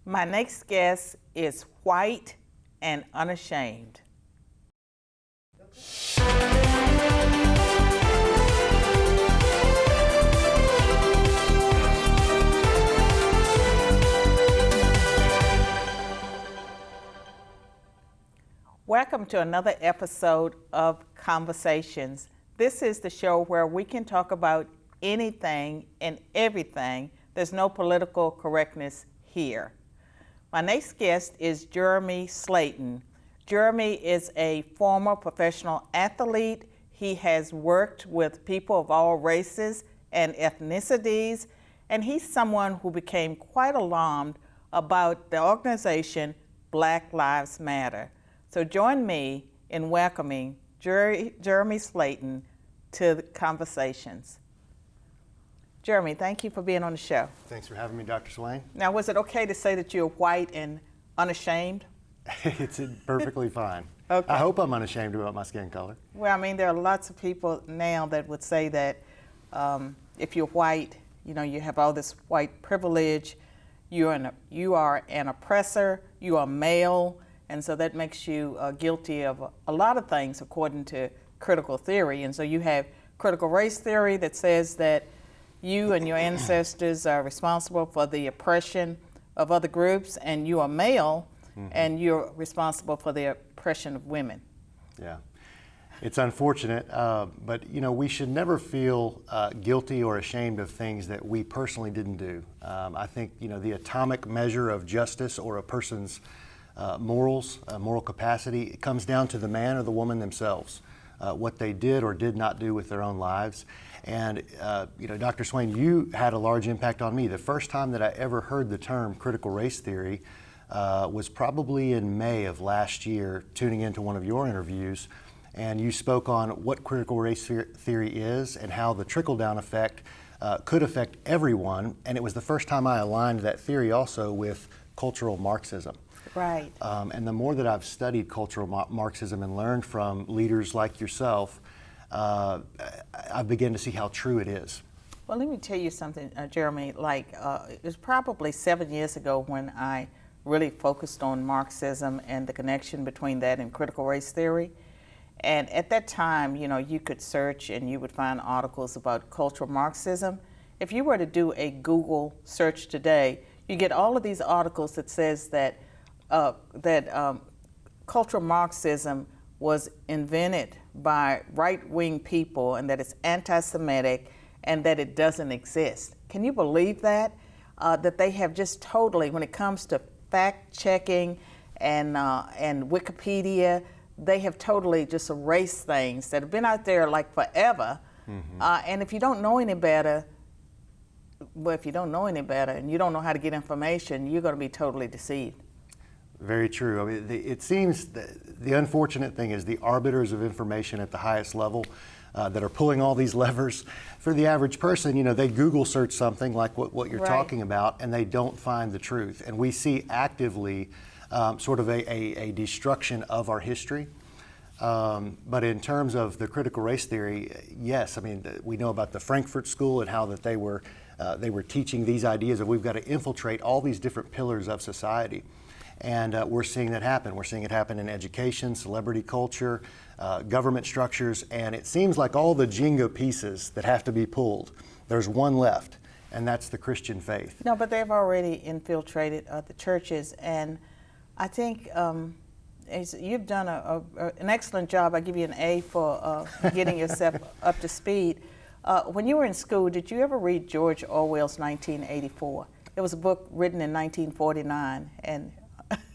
My next guest is white and unashamed. Welcome to another episode of Conversations. This is the show where we can talk about anything and everything. There's no political correctness here. My next guest is Jeremy Slayden. Jeremy is a former professional athlete. He has worked with people of all races and ethnicities, and he's someone who became quite alarmed about the organization Black Lives Matter. So join me in welcoming Jeremy Slayden to the Conversations. Jeremy, thank you for being on the show. Thanks for having me, Dr. Swain. Now, was it okay to say that you're white and unashamed? It's perfectly fine. Okay. I hope I'm unashamed about my skin color. Well, I mean, there are lots of people now that would say that if you're white, you know, you have all this white privilege, you are an oppressor, you are male, and so that makes you guilty of a lot of things according to critical theory. And so you have critical race theory that says that you and your ancestors are responsible for the oppression of other groups, and you are male, and you're responsible for the oppression of women. Yeah, it's unfortunate, but you know, we should never feel guilty or ashamed of things that we personally didn't do. I think, you know, the atomic measure of justice or a person's morals, moral capacity, it comes down to the man or the woman themselves, what they did or did not do with their own lives. And you know, Dr. Swain, you had a large impact on me. The first time that I ever heard the term critical race theory was probably in May of last year, tuning into one of your interviews, and you spoke on what critical race theory is and how the trickle-down effect could affect everyone. And it was the first time I aligned that theory also with cultural Marxism. Right. And the more that I've studied cultural Marxism and learned from leaders like yourself, I begin to see how true it is. Well, let me tell you something, Jeremy. Like, it was probably 7 years ago when I really focused on Marxism and the connection between that and critical race theory. And at that time, you know, you could search and you would find articles about cultural Marxism. If you were to do a Google search today, you get all of these articles that says that cultural Marxism was invented by right-wing people and that it's anti-Semitic and that it doesn't exist. Can you believe that? That they have just totally, when it comes to fact-checking and Wikipedia, they have totally just erased things that have been out there like forever. And if you don't know any better, well, if you don't know any better and you don't know how to get information, you're going to be totally deceived. Very true. I mean, it seems the unfortunate thing is the arbiters of information at the highest level that are pulling all these levers. For the average person, you know, they Google search something like what you're Right. talking about, and they don't find the truth. And we see actively sort of a destruction of our history. But in terms of the critical race theory, yes, I mean, we know about the Frankfurt School and how that they were teaching these ideas of we've got to infiltrate all these different pillars of society. And we're seeing that happen. We're seeing it happen in education, celebrity culture, government structures, and it seems like all the Jenga pieces that have to be pulled, there's one left, and that's the Christian faith. No, but they've already infiltrated the churches, and I think you've done an excellent job. I give you an A for getting yourself up to speed. When you were in school, did you ever read George Orwell's 1984? It was a book written in 1949, and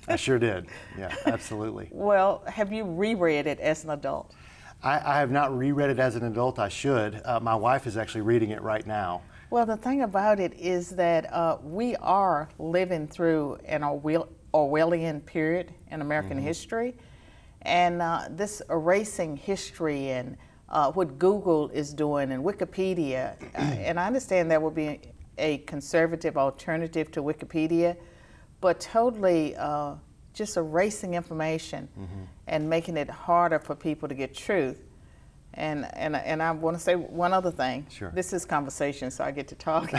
I sure did. Yeah, absolutely. Well, have you reread it as an adult? I have not reread it as an adult. I should. My wife is actually reading it right now. Well, the thing about it is that we are living through an Orwellian period in American history, and this erasing history and what Google is doing and Wikipedia, and I understand that would be a conservative alternative to Wikipedia, but totally just erasing information and making it harder for people to get truth. And I want to say one other thing. Sure. This is conversation, so I get to talk.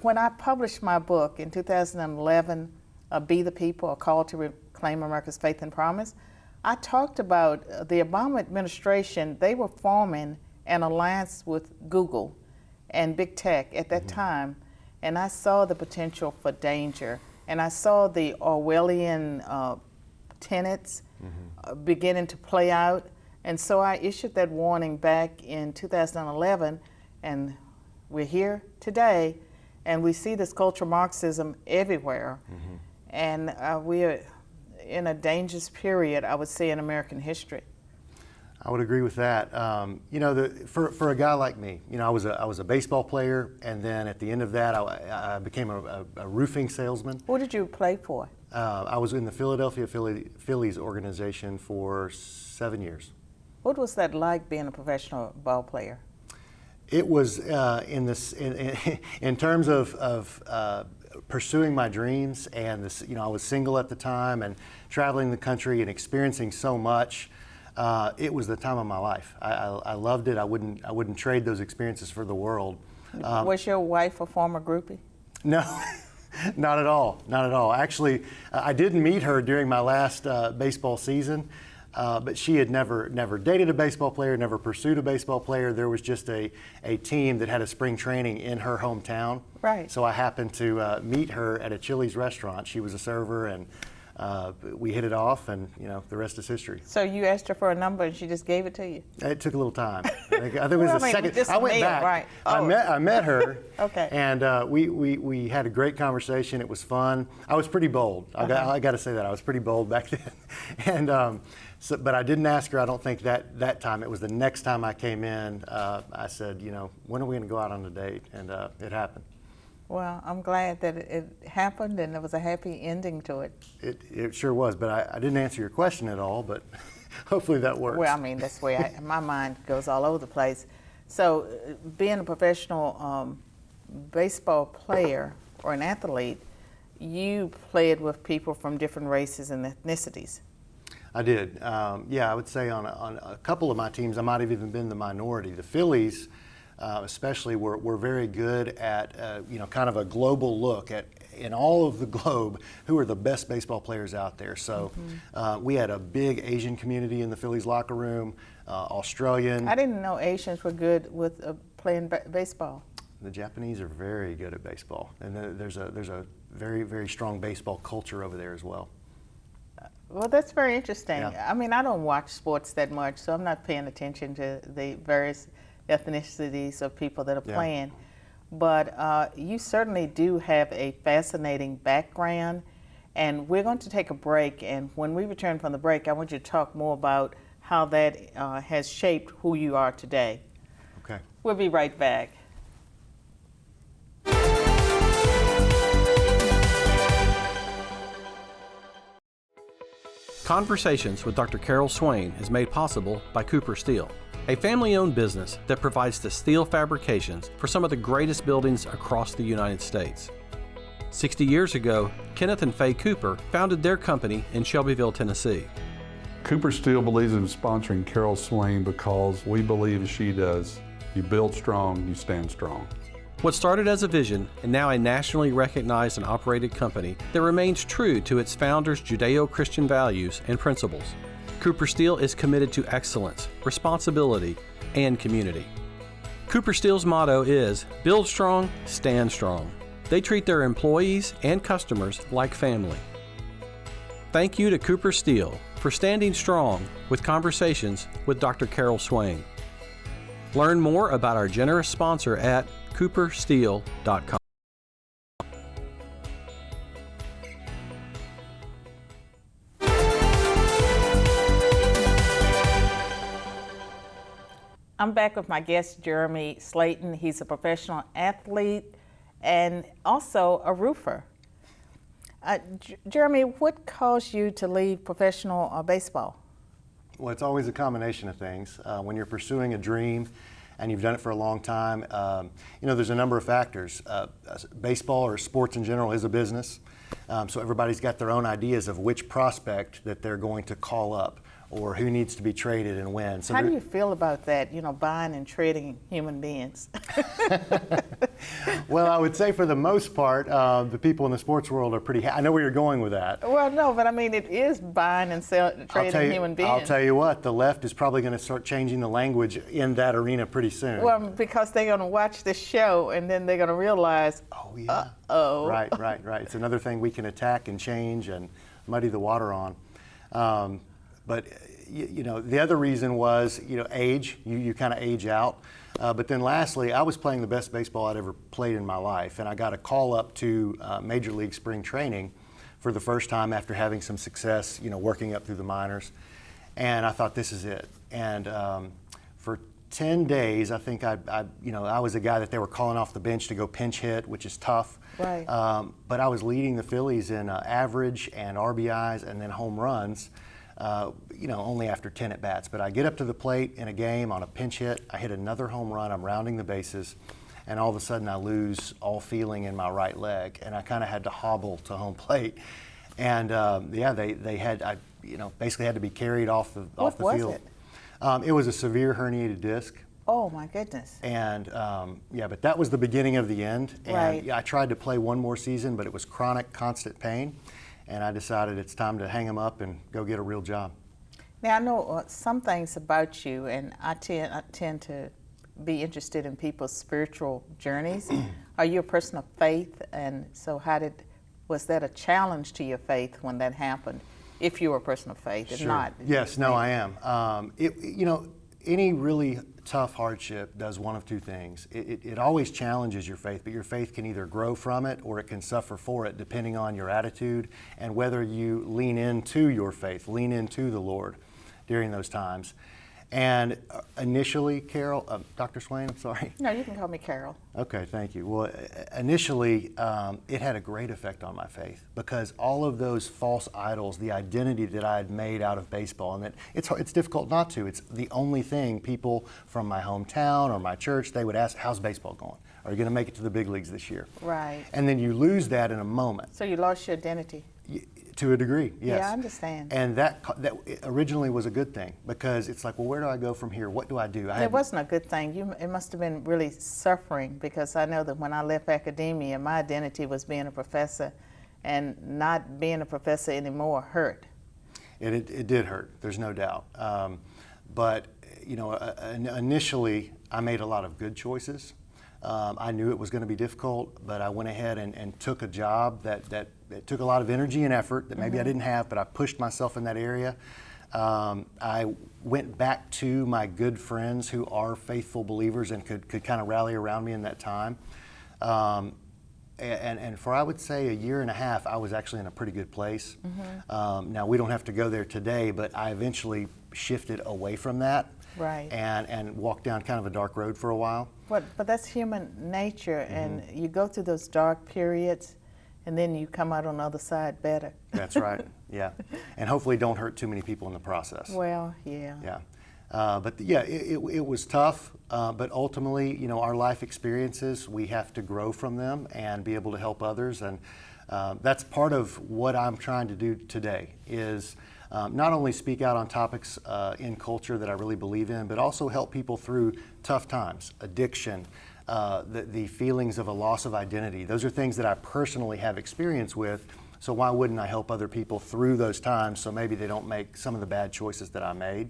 when I published my book in 2011, Be the People, A Call to Reclaim America's Faith and Promise, I talked about the Obama administration. They were forming an alliance with Google and big tech at that time, and I saw the potential for danger, and I saw the Orwellian tenets beginning to play out, and so I issued that warning back in 2011, and we're here today, and we see this cultural Marxism everywhere, and we're in a dangerous period, I would say, in American history. I would agree with that. You know, for a guy like me, you know, I was a baseball player, and then at the end of that, I became a roofing salesman. Who did you play for? I was in the Philadelphia Phillies organization for 7 years. What was that like, being a professional ball player? It was in terms of pursuing my dreams, and this, you know, I was single at the time and traveling the country and experiencing so much. It was the time of my life. I loved it. I wouldn't trade those experiences for the world. Was your wife a former groupie? No, not at all. Not at all. Actually, I did meet her during my last baseball season, but she had never dated a baseball player, never pursued a baseball player. There was just a team that had a spring training in her hometown. Right. So I happened to meet her at a Chili's restaurant. She was a server, and we hit it off, and you know, the rest is history. So you asked her for a number, and she just gave it to you? It took a little time. I think it was the second. Just I went mail, back. right. I met her. Okay. And we had a great conversation. It was fun. I was pretty bold. I got to say that I was pretty bold back then. And but I didn't ask her. I don't think that time. It was the next time I came in. I said, you know, when are we going to go out on a date? And it happened. Well, I'm glad that it happened, and there was a happy ending to it. It sure was, but I didn't answer your question at all, but hopefully that works. Well, I mean, that's where my mind goes all over the place. So being a professional baseball player or an athlete, you played with people from different races and ethnicities. I did. Yeah, I would say on a couple of my teams, I might have even been the minority. The Phillies, especially, were very good at you know, kind of a global look at, in all of the globe, who are the best baseball players out there. So we had a big Asian community in the Phillies locker room, Australian. I didn't know Asians were good with playing baseball. The Japanese are very good at baseball, and there's a very, very strong baseball culture over there as well. Well, that's very interesting. Yeah. I mean, I don't watch sports that much, so I'm not paying attention to the various ethnicities of people that are playing. But you certainly do have a fascinating background, and we're going to take a break, and when we return from the break, I want you to talk more about how that has shaped who you are today. Okay. We'll be right back. Conversations with Dr. Carol Swain is made possible by Cooper Steel, a family-owned business that provides the steel fabrications for some of the greatest buildings across the United States. 60 years ago, Kenneth and Faye Cooper founded their company in Shelbyville, Tennessee. Cooper Steel believes in sponsoring Carol Swain because we believe, as she does, you build strong, you stand strong. What started as a vision and now a nationally recognized and operated company that remains true to its founders' Judeo-Christian values and principles. Cooper Steel is committed to excellence, responsibility, and community. Cooper Steel's motto is, build strong, stand strong. They treat their employees and customers like family. Thank you to Cooper Steel for standing strong with Conversations with Dr. Carol Swain. Learn more about our generous sponsor at coopersteel.com. I'm back with my guest, Jeremy Slayden. He's a professional athlete and also a roofer. Jeremy, what caused you to leave professional baseball? Well, it's always a combination of things. When you're pursuing a dream and you've done it for a long time, you know, there's a number of factors. Baseball or sports in general is a business, so everybody's got their own ideas of which prospect that they're going to call up or who needs to be traded and when. So how do you feel about that, you know, buying and trading human beings? Well, I would say for the most part, the people in the sports world are pretty I know where you're going with that. Well, no, but I mean, it is buying and trading human beings. I'll tell you what, the left is probably going to start changing the language in that arena pretty soon. Well, because they're going to watch this show and then they're going to realize, oh, yeah. Uh-oh. Right. It's another thing we can attack and change and muddy the water on. But the other reason was, age. You kind of age out. But then lastly, I was playing the best baseball I'd ever played in my life, and I got a call up to Major League spring training for the first time after having some success, working up through the minors. And I thought, this is it. And for 10 days, I think I was a guy that they were calling off the bench to go pinch hit, which is tough. Right. But I was leading the Phillies in average and RBIs and then home runs. Only after 10 at bats. But I get up to the plate in a game on a pinch hit, I hit another home run, I'm rounding the bases, and all of a sudden I lose all feeling in my right leg, and I kind of had to hobble to home plate. And they had, basically had to be carried off the field. What was it? It was a severe herniated disc. Oh my goodness. And but that was the beginning of the end. And right. I tried to play one more season, but it was chronic, constant pain. And I decided it's time to hang them up and go get a real job. Now, I know some things about you, and I tend to be interested in people's spiritual journeys. Are you a person of faith? And so was that a challenge to your faith when that happened? If you were a person of faith, if Sure. not. Yes, no, I am. Any really tough hardship does one of two things. It always challenges your faith, but your faith can either grow from it or it can suffer for it, depending on your attitude and whether you lean into your faith, lean into the Lord during those times. And initially, Carol, Dr. Swain, I'm sorry. No, you can call me Carol. Okay, thank you. Well, initially, it had a great effect on my faith because all of those false idols, the identity that I had made out of baseball, and that it's difficult not to. It's the only thing people from my hometown or my church, they would ask, how's baseball going? Are you going to make it to the big leagues this year? Right. And then you lose that in a moment. So you lost your identity. To a degree, yes. Yeah, I understand. And that originally was a good thing because it's like, well, where do I go from here? What do I do? It wasn't a good thing. It must have been really suffering because I know that when I left academia, my identity was being a professor, and not being a professor anymore hurt. It did hurt. There's no doubt. But initially, I made a lot of good choices. I knew it was going to be difficult, but I went ahead and took a job that took a lot of energy and effort that maybe I didn't have, but I pushed myself in that area. I went back to my good friends who are faithful believers and could kind of rally around me in that time. And for, I would say, a year and a half, I was actually in a pretty good place. Now, we don't have to go there today, but I eventually shifted away from that. Right. And walked down kind of a dark road for a while. But that's human nature, and you go through those dark periods, and then you come out on the other side better. That's right, yeah. And hopefully don't hurt too many people in the process. Well, yeah. Yeah. It was tough, but ultimately, our life experiences, we have to grow from them and be able to help others. And that's part of what I'm trying to do today is not only speak out on topics in culture that I really believe in, but also help people through tough times, addiction, the feelings of a loss of identity. Those are things that I personally have experience with, so why wouldn't I help other people through those times so maybe they don't make some of the bad choices that I made?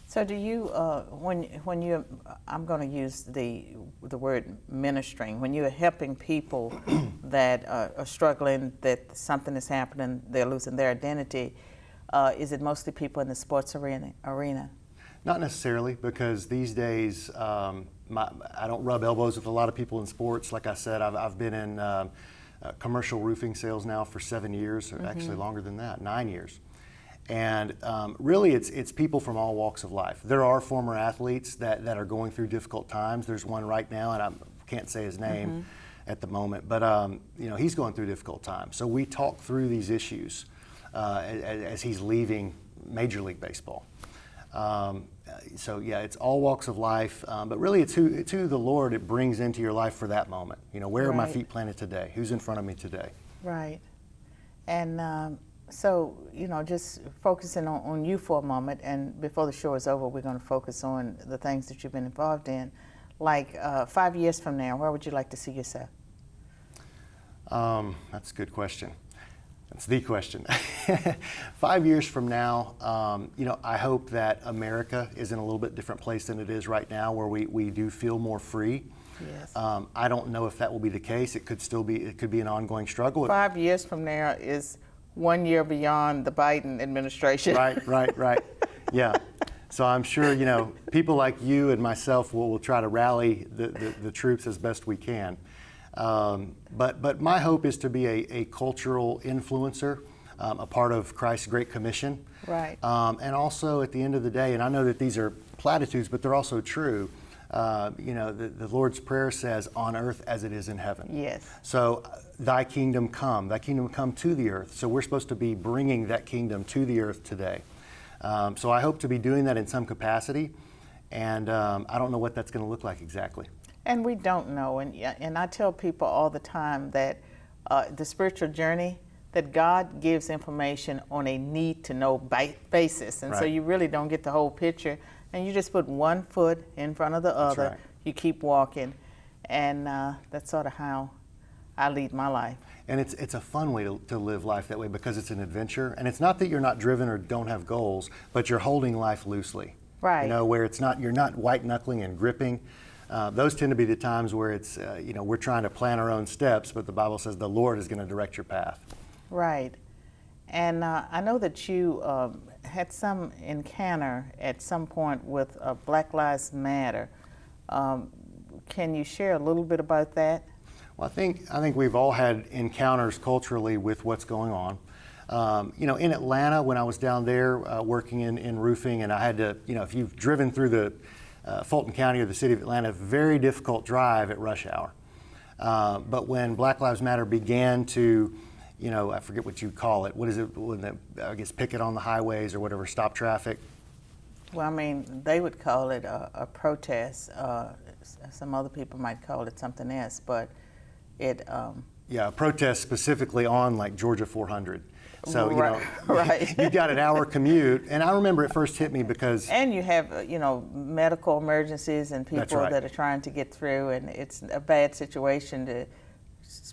So do you, when you, I'm going to use the word ministering, when you're helping people that are struggling, that something is happening, they're losing their identity, is it mostly people in the sports arena? Not necessarily, because these days I don't rub elbows with a lot of people in sports. Like I said, I've been in commercial roofing sales now for 7 years, or actually longer than that, 9 years. And really, it's people from all walks of life. There are former athletes that are going through difficult times. There's one right now, and I can't say his name at the moment, but he's going through difficult times. So we talk through these issues as he's leaving Major League Baseball. It's all walks of life, but really it's who the Lord it brings into your life for that moment. Where are my feet planted today? Who's in front of me today? Right. And so, just focusing on you for a moment, and before the show is over, we're going to focus on the things that you've been involved in. like 5 years from now, where would you like to see yourself? That's a good question. That's the question. 5 years from now, I hope that America is in a little bit different place than it is right now, where we do feel more free. Yes. I don't know if that will be the case. It could be an ongoing struggle. 5 years from now is 1 year beyond the Biden administration. Right. Yeah. So I'm sure, people like you and myself will try to rally the troops as best we can. But my hope is to be a cultural influencer, a part of Christ's Great Commission. Right. And also at the end of the day, and I know that these are platitudes, but they're also true. The Lord's Prayer says, on earth as it is in heaven. Yes. So thy kingdom come to the earth. So we're supposed to be bringing that kingdom to the earth today. So I hope to be doing that in some capacity, and I don't know what that's going to look like exactly. And we don't know, and I tell people all the time that the spiritual journey, that God gives information on a need-to-know basis, and so Right. you really don't get the whole picture, and you just put one foot in front of the other. right. You keep walking, and that's sort of how I lead my life. And it's a fun way to live life that way, because it's an adventure, and it's not that you're not driven or don't have goals, but you're holding life loosely. Right. Where you're not white knuckling and gripping. Those tend to be the times where it's we're trying to plan our own steps, but the Bible says the Lord is going to direct your path. Right. And I know that you had some encounter at some point with Black Lives Matter. Can you share a little bit about that? Well, I think we've all had encounters culturally with what's going on. In Atlanta, when I was down there working in roofing, and I had to, if you've driven through the Fulton County or the city of Atlanta, very difficult drive at rush hour. But when Black Lives Matter began to, I forget what you call it. What is it? When picket on the highways or whatever, stop traffic. Well, I mean, they would call it a protest. Some other people might call it something else, but it. Yeah, a protest specifically on like Georgia 400. So right. You've got an hour commute, and I remember it first hit me because. And you have medical emergencies and people right. that are trying to get through, and it's a bad situation to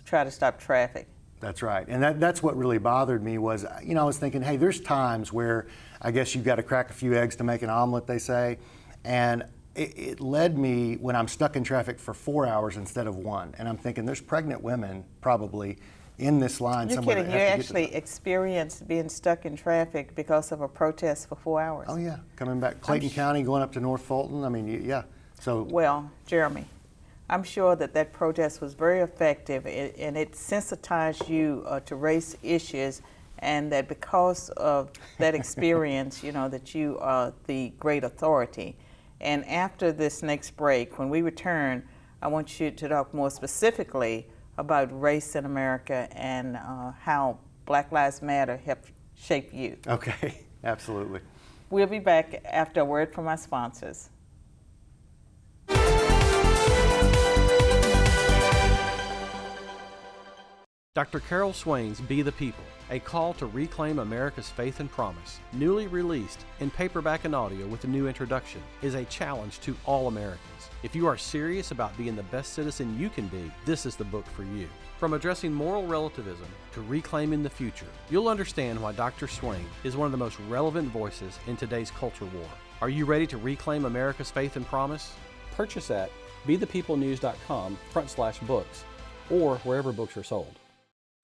try to stop traffic. That's right, and that's what really bothered me was, I was thinking, hey, there's times where I guess you've got to crack a few eggs to make an omelet, they say, and it led me when I'm stuck in traffic for 4 hours instead of 1, and I'm thinking there's pregnant women probably in this line You're somewhere. kidding? You actually experienced being stuck in traffic because of a protest for 4 hours? Oh yeah, coming back Clayton County, going up to North Fulton. I mean, yeah. So. Well, Jeremy, I'm sure that protest was very effective, and it sensitized you to race issues, and that because of that experience, that you are the great authority. And after this next break, when we return, I want you to talk more specifically about race in America and how Black Lives Matter helped shape you. Okay, absolutely. We'll be back after a word from our sponsors. Dr. Carol Swain's Be the People, a call to reclaim America's faith and promise, newly released in paperback and audio with a new introduction, is a challenge to all Americans. If you are serious about being the best citizen you can be, this is the book for you. From addressing moral relativism to reclaiming the future, you'll understand why Dr. Swain is one of the most relevant voices in today's culture war. Are you ready to reclaim America's faith and promise? Purchase at bethepeoplenews.com/books or wherever books are sold.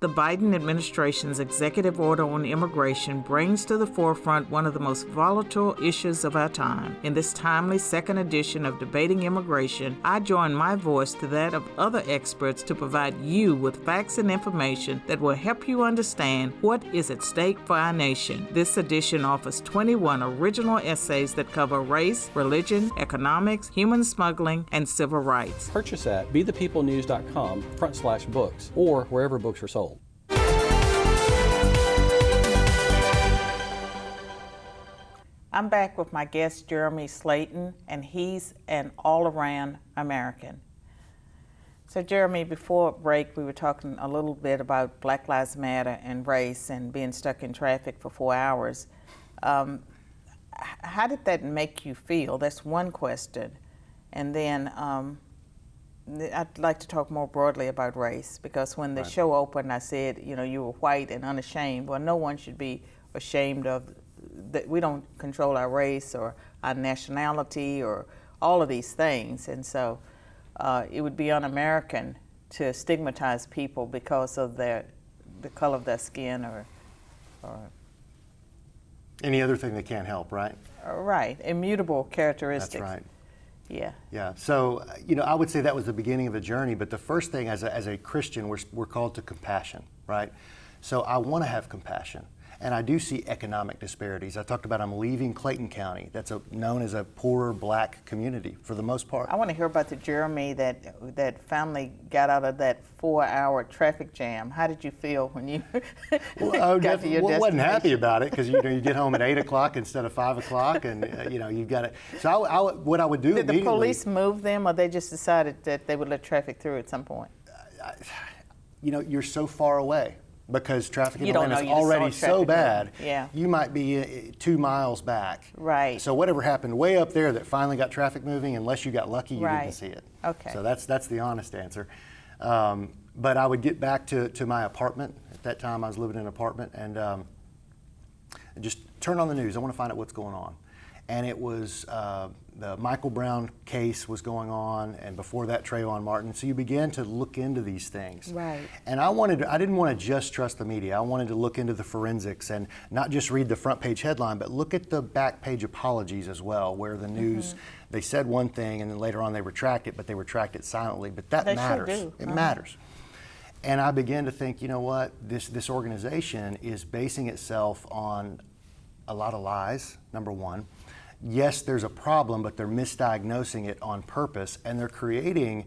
The Biden administration's executive order on immigration brings to the forefront one of the most volatile issues of our time. In this timely second edition of Debating Immigration, I join my voice to that of other experts to provide you with facts and information that will help you understand what is at stake for our nation. This edition offers 21 original essays that cover race, religion, economics, human smuggling, and civil rights. Purchase at bethepeoplenews.com/books or wherever books are sold. I'm back with my guest, Jeremy Slayden, and he's an all-around American. So, Jeremy, before break, we were talking a little bit about Black Lives Matter and race and being stuck in traffic for 4 hours. How did that make you feel? That's one question. And then I'd like to talk more broadly about race, because when the Right. show opened, I said, you were white and unashamed. Well, no one should be ashamed of that. We don't control our race or our nationality or all of these things. And so it would be un-American to stigmatize people because of the color of their skin or Any other thing they can't help, right? right, immutable characteristics. That's right. Yeah. Yeah. So, I would say that was the beginning of a journey. But the first thing, as a Christian, we're called to compassion, right? So I want to have compassion. And I do see economic disparities. I talked about I'm leaving Clayton County. That's known as a poorer black community for the most part. I want to hear about the Jeremy that finally got out of that 4-hour traffic jam. How did you feel when you got to your destination? Wasn't happy about it, because you get home at 8 o'clock instead of 5 o'clock, and you've got it. So what I would do Did the immediately. police move them, or they just decided that they would let traffic through at some point? You're so far away. Because traffic in You don't Atlanta is know, you just saw already so traffic bad, moving. Yeah. you might be 2 miles back. Right. So whatever happened way up there that finally got traffic moving, unless you got lucky, you Right. didn't see it. Okay. So that's the honest answer. But I would get back to my apartment. At that time, I was living in an apartment, and just turn on the news. I want to find out what's going on. And it was the Michael Brown case was going on, and before that, Trayvon Martin. So you began to look into these things. Right. And I didn't want to just trust the media. I wanted to look into the forensics and not just read the front page headline, but look at the back page apologies as well, where the news, they said one thing and then later on they retract it, but they retract it silently. But that They sure matters. do. It matters. And I began to think, you know what, this organization is basing itself on a lot of lies, number one. Yes, there's a problem, but they're misdiagnosing it on purpose, and they're creating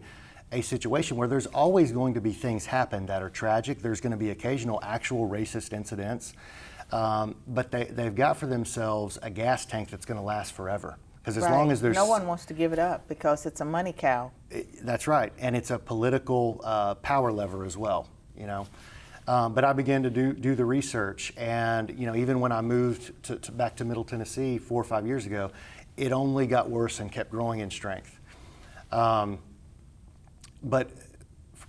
a situation where there's always going to be things happen that are tragic. There's going to be occasional actual racist incidents, but they've got for themselves a gas tank that's going to last forever. Because as long as there's no one wants to give it up because it's a money cow. That's right, and it's a political power lever as well. But I began to do the research, and even when I moved back to Middle Tennessee 4 or 5 years ago, it only got worse and kept growing in strength. But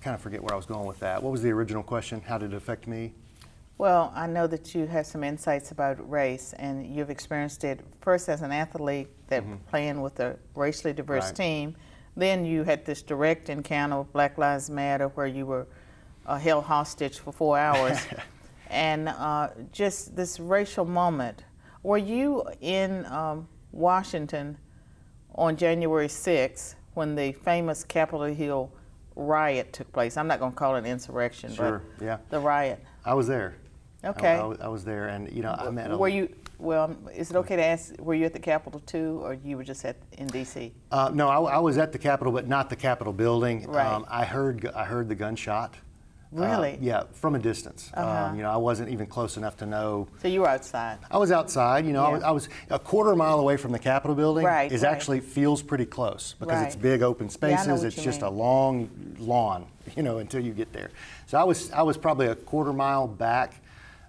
kind of forget where I was going with that. What was the original question? How did it affect me? Well, I know that you have some insights about race, and you've experienced it first as an athlete that playing with a racially diverse Right. team. Then you had this direct encounter with Black Lives Matter where you were held hostage for 4 hours. And just this racial moment. Were you in Washington on January 6th when the famous Capitol Hill riot took place? I'm not going to call it an insurrection, Sure, but yeah. the riot. I was there. Okay. I was there, and I met. Well, is it okay to ask, were you at the Capitol too, or you were just in D.C.? No, I was at the Capitol, but not the Capitol building. Right. I heard the gunshot. Really? Yeah, from a distance. I wasn't even close enough to know. So you were outside. I was outside. Yeah. I was a quarter mile away from the Capitol building. Right, Is right. actually feels pretty close because it's Right. big open Yeah, I spaces. know what It's you just mean. a long lawn, until you get there. So I was probably a quarter mile back.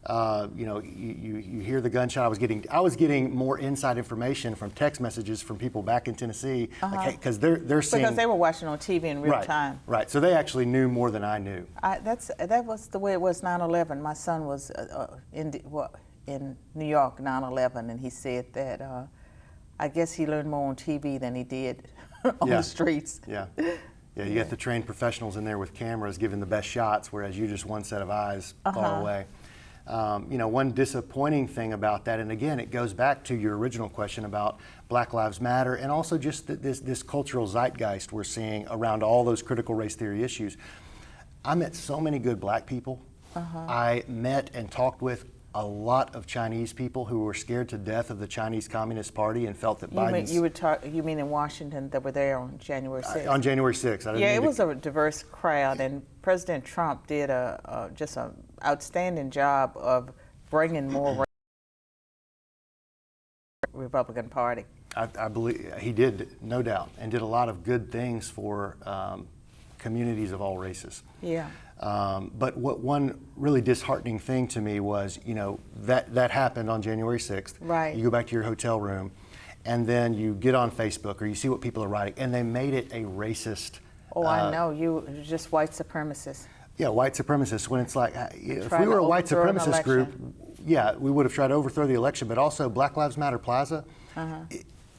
You hear the gunshot. I was getting more inside information from text messages from people back in Tennessee, because they're seeing. Because they were watching on TV in real time. Right. So they actually knew more than I knew. That was the way it was 9/11. My son was in New York 9/11, and he said that I guess he learned more on TV than he did on Yeah. the streets. Yeah. Yeah, you got the trained professionals in there with cameras giving the best shots, whereas you just one set of eyes far away. One disappointing thing about that, and again, it goes back to your original question about Black Lives Matter, and also just this cultural zeitgeist we're seeing around all those critical race theory issues. I met so many good black people. I met and talked with a lot of Chinese people who were scared to death of the Chinese Communist Party and felt that Biden's... You mean in Washington that were there on January 6th? on January 6th. I didn't Yeah, mean it to- was a diverse crowd, and President Trump did just an outstanding job of bringing more Republican Party. I believe he did, no doubt, and did a lot of good things for communities of all races. Yeah. But one really disheartening thing to me was, that happened on January 6th. Right. You go back to your hotel room, and then you get on Facebook or you see what people are writing, and they made it a racist. Oh, I know, you're just white supremacists. Yeah, white supremacists, when it's like, if Trying we were to a white overthrow an supremacist group, election. yeah, we would have tried to overthrow the election, but also Black Lives Matter Plaza,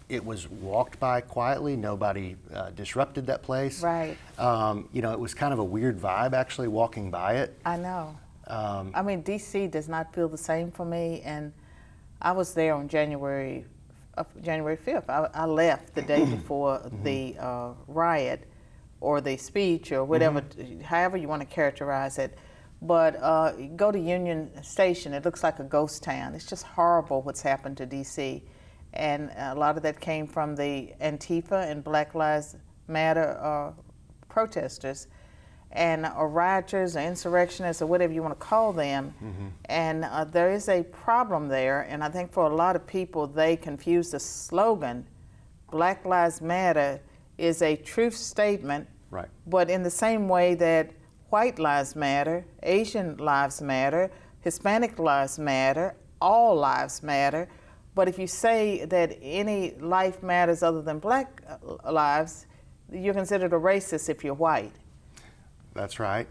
it was walked by quietly. Nobody disrupted that place. Right. You know, it was kind of a weird vibe actually walking by it. I know. I mean, D.C. does not feel the same for me, and I was there on January 5th. I left the day before the riot or the speech or whatever, however you want to characterize it. But go to Union Station, it looks like a ghost town. It's just horrible what's happened to D.C. And a lot of that came from the Antifa and Black Lives Matter protesters and rioters or insurrectionists or whatever you want to call them. And there is a problem there, and I think for a lot of people they confuse the slogan, Black Lives Matter is a truth statement, Right. but in the same way that white lives matter, Asian lives matter, Hispanic lives matter, all lives matter. But if you say that any life matters other than black lives, you're considered a racist if you're white. That's right.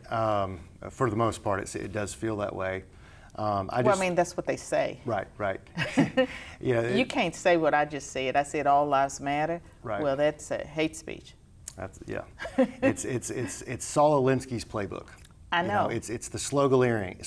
For the most part, it does feel that way. I mean, that's what they say. Right, right. Yeah, You can't say what I just said. I said all lives matter. Right. Well, that's hate speech. That's, yeah. It's Saul Alinsky's playbook. I know. It's the sloganeering.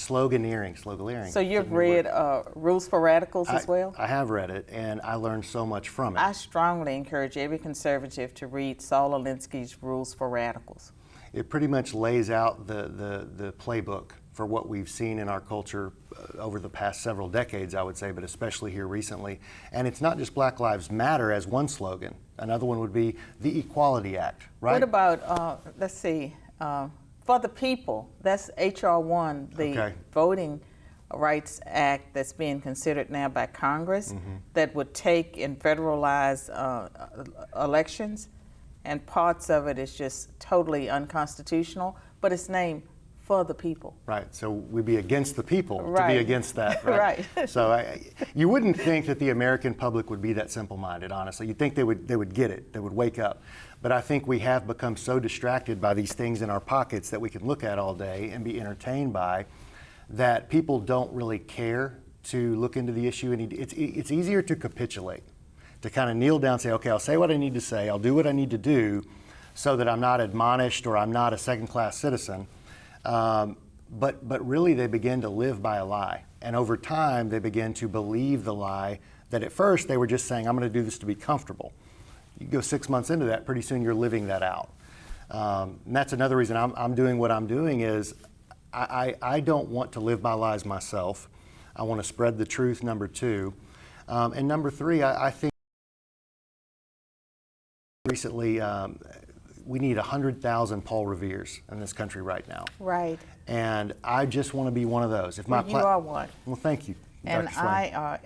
So you've read Rules for Radicals as well? I have read it, and I learned so much from it. I strongly encourage every conservative to read Saul Alinsky's Rules for Radicals. It pretty much lays out the playbook for what we've seen in our culture over the past several decades, I would say, but especially here recently. And it's not just Black Lives Matter as one slogan. Another one would be the Equality Act, right? What about, let's see, for the people? That's H.R. 1, the Voting Rights Act that's being considered now by Congress that would take and federalize elections, and parts of it is just totally unconstitutional, but it's named for the people. Right, so we'd be against the people to Right. be against that, right? Right. So you wouldn't think that the American public would be that simple-minded, honestly. You'd think they would get it, they would wake up. But I think we have become so distracted by these things in our pockets that we can look at all day and be entertained by, that people don't really care to look into the issue. And it's easier to capitulate, to kind of kneel down and say, okay, I'll say what I need to say, I'll do what I need to do so that I'm not admonished or I'm not a second-class citizen. But really they begin to live by a lie. And over time, they begin to believe the lie that at first they were just saying, I'm going to do this to be comfortable. You go 6 months into that, pretty soon you're living that out. And that's another reason I'm doing what I'm doing is I don't want to live my lies myself. I want to spread the truth, number two. And number three, I think recently, we need 100,000 Paul Reveres in this country right now. Right. And I just want to be one of those. If You are one. Well, thank you, And Dr. Swain. I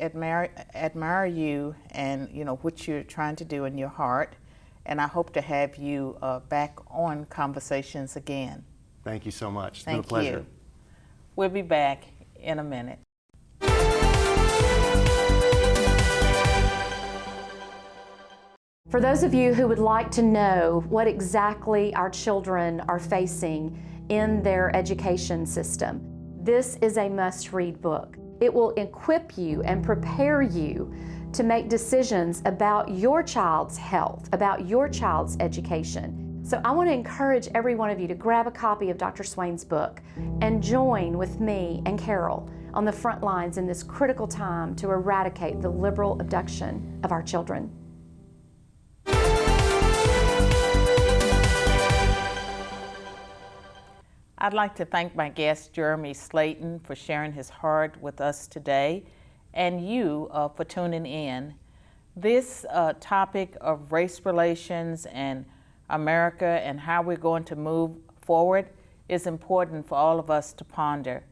admire you and what you're trying to do in your heart, and I hope to have you back on Conversations again. Thank you so much. It's Thank been a pleasure. you. We'll be back in a minute. For those of you who would like to know what exactly our children are facing in their education system, this is a must-read book. It will equip you and prepare you to make decisions about your child's health, about your child's education. So I want to encourage every one of you to grab a copy of Dr. Swain's book and join with me and Carol on the front lines in this critical time to eradicate the liberal abduction of our children. I'd like to thank my guest, Jeremy Slayden, for sharing his heart with us today, and you for tuning in. This topic of race relations and America and how we're going to move forward is important for all of us to ponder.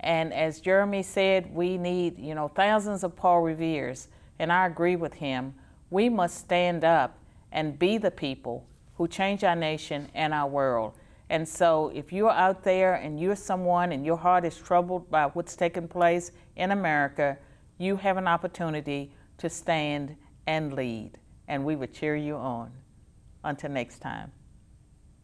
And as Jeremy said, we need, thousands of Paul Reveres, and I agree with him. We must stand up and be the people who change our nation and our world. And so if you're out there and you're someone and your heart is troubled by what's taking place in America, you have an opportunity to stand and lead, and we would cheer you on. Until next time.